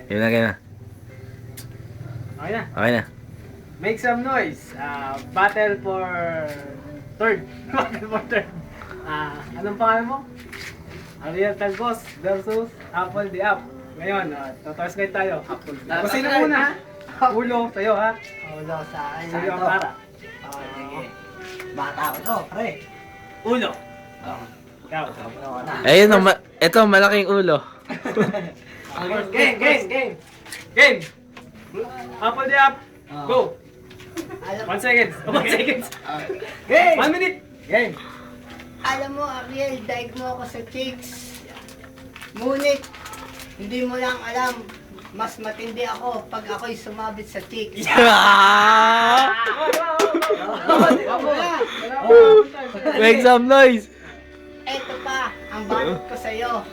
Yun na, yun na. Okay na. Okay na. Make some noise. Battle for third. Battle for third. Anong pangalan mo? Ariel Talbos versus Apple the App. Ngayon, totoras kayo tayo. Apple. Kung sino muna ha? Ulo sa'yo ha? Ulo sa akin. Sa'yo ang para. Sige. Bata ko to, pre. Ulo. Ikaw. Ayun, ito, malaking ulo. Game, game, game. Game. Apple the App. Go. 1 second. 1 second. Game! 1 minute. Game. Alam mo, Ariel, daig mo ako sa chicks. Ngunit, hindi mo lang alam, mas matindi ako pag ako'y sumabit sa chicks. Make some noise. Eto pa, ang banat ko sa'yo.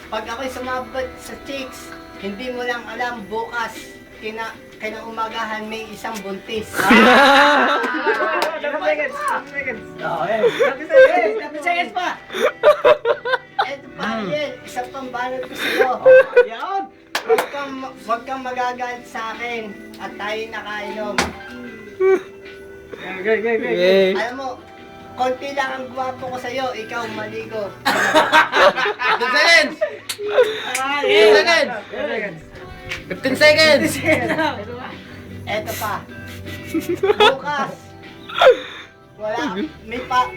Pag ako'y sumabit sa chicks, hindi mo lang alam, bukas, kinaumagahan may isang buntis. 30 seconds. 30 seconds. 30 seconds pa! Eto pa, Ariel, isa pang banat ko sa'yo. Yan. Huwag kang magagalit sa akin at tayo nakainom. Game, game, game. Okay. Alam mo, konti lang ang gwapo ko sa'yo, ikaw maligo. 15 seconds! 15 seconds! 15 seconds! Eto pa. Bukas.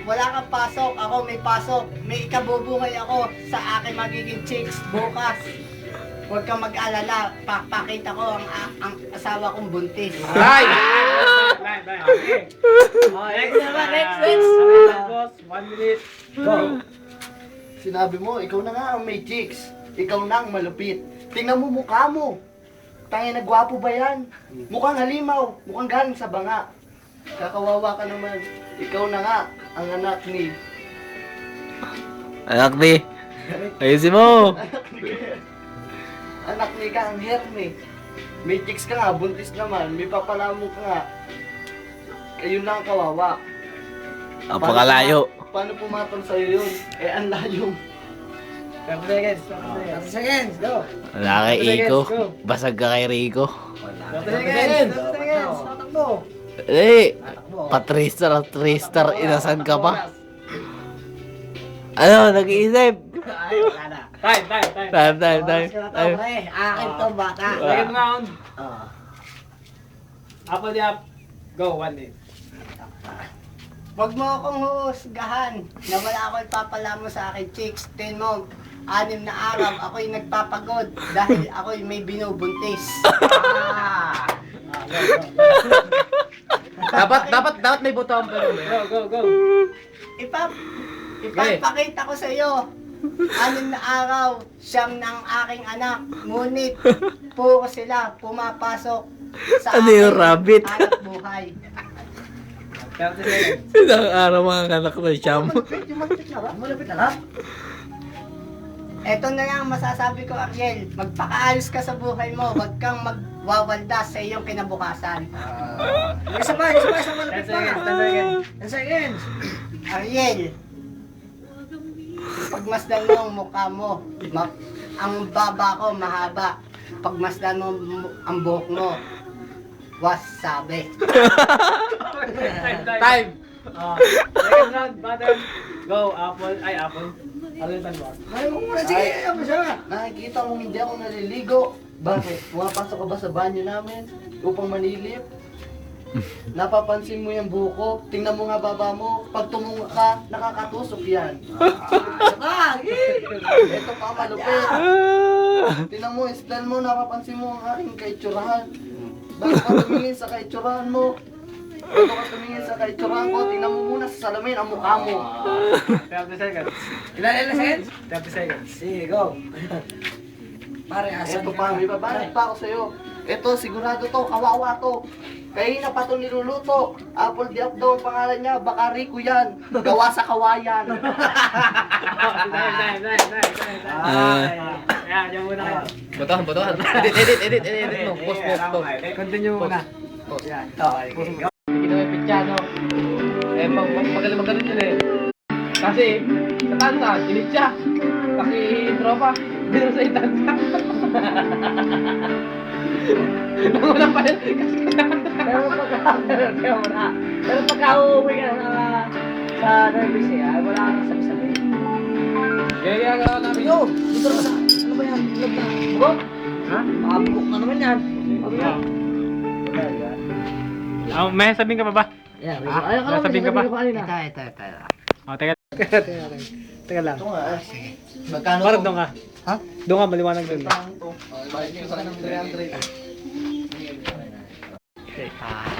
Wala kang pasok, ako may pasok. May ikabubuhay ako sa aking magiging chicks bukas. Huwag kang mag-alala, pakita ko ang asawa kong buntis. Right! Okay. Next naman, next. Boss, 1 minute. Go. Sinabi mo, ikaw na nga ang may chicks. Ikaw na ang malupit. Tingnan mo mukha mo. Tangina, nagwapo ba yan? Mukhang halimaw. Mukhang galing sa banga. Kakawawa ka naman. Ikaw na nga ang anak ni... Anak ni. Ayusin mo. Anak ni ka ang Herme. May chicks ka nga, buntis naman. May papalamok ka nga. Ayun lang ang kawawa. Napakalayo. Paano pumatol sa'yo yun? Eh, ang layo. 30 seconds. 30 seconds. Go. Wala kay Iko. Basag ka kay Rico. 30 seconds. 30 seconds. Tatakbo. Eh, pa-3-star, inasan ka pa? Ano, nag-iisip? Ay, wala na. Time. Pre, akin to bata. Second round. Oh. Apple the App. Go, 1 minute. Huwag mo akong huhusgahan na wala ako ipapalamo sa akin chicks. Tin mo, 6 na araw ako'y nagpapagod dahil ako'y may binubuntis. Dapat may butong pa rin. Go. Ipapakita ko sa iyo. 6 na araw, 9 ng aking anak. Ngunit, puro sila pumapasok sa Ano yung rabbit? hanap buhay. 30 seconds. Ilang araw mga kanak na siyam. Malapit na lang. Eto na lang ang masasabi ko, Ariel. Magpakaayos ka sa buhay mo. Huwag kang magwawalda sa iyong kinabukasan. Isa pa. 10 seconds. 10 seconds. 10 seconds. Ariel, pagmasdan mo ang mukha mo. Ang baba ko mahaba. Pagmasdan mo ang buhok mo. Wasabi. Time. Second round, battle. Go, Apple. Ay, Apple. Alitan mo. Ay, mo muna. Sige, ayaw mo siya. Nakikita mo hindi ako naliligo. Bakit? Pumapasok ka ba sa banyo namin upang manilip? Napapansin mo yung buko? Tingnan mo nga baba mo. Pag tumunga ka, nakakatusok yan. Ito pa malupit. Tingnan mo, style mo, napapansin mo ang aking kaitsurahan. Bago ka tumingin sa kaitsurahan mo, bago ka tumingin sa kaitsurahan ko, tingnan mo muna sa salamin ang mukha mo. 30 seconds. Ilan seconds? 30 seconds. Sige, go. Pare, ito pa, may babanat pa ako sa'yo. Ito, sigurado to, kawawa to. Kaya pa to niluluto. Apple the App daw ang pangalan niya, baka Rico yan. Gawa sa kawayan. Time. Ayan, dyan muna kayo. Botohan. Edit mo. Post. Continue muna. Yan. Hindi na may pityano. Eh, magaling yun eh. Kasi, sa tansa, sinit siya. Kasi tropa, binusay tansa. Nangulang pa rin. Pero pagka uuwi ka sa service ay wala kang sabi-sabi. Kaya gagawa namin. Yo, dito na sa, ano ba yan? Ilag na. Bukok? Ha? Makabukok na naman yan. Sabi yan. May sabihin ka pa ba? Yan, ay, Nasabihin ka ba? kanina. Ito. Teka. Teka lang. Ito nga. Magkano Parang to? doon ka. Ha? Doon ka, maliwanag doon. Bayad ko sa ng 300.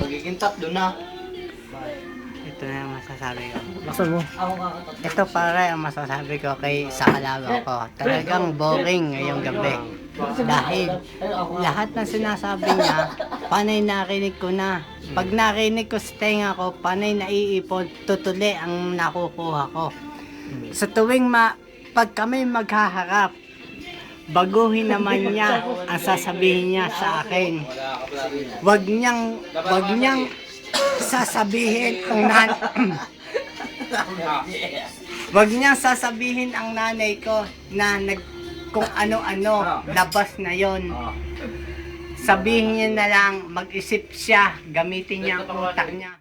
Magiging tatlo na. Ito na ang masasabi ko. Laksan mo. Ito pare ang masasabi ko kay sa alaga ko. Talagang boring ngayong gabi. Dahil lahat ng sinasabi niya, panay narinig ko na. Pag narinig ko sa tenga ko, panay naiipon, tutuli ang nakukuha ko. Sa tuwing pag kami maghaharap, baguhin naman niya ang sasabihin niya sa akin. Wag niyang sasabihin Wag niyang sasabihin ang nanay ko na kung ano-ano, labas na yon. Sabihin niya na lang, mag-isip siya, gamitin niya ang utak niya.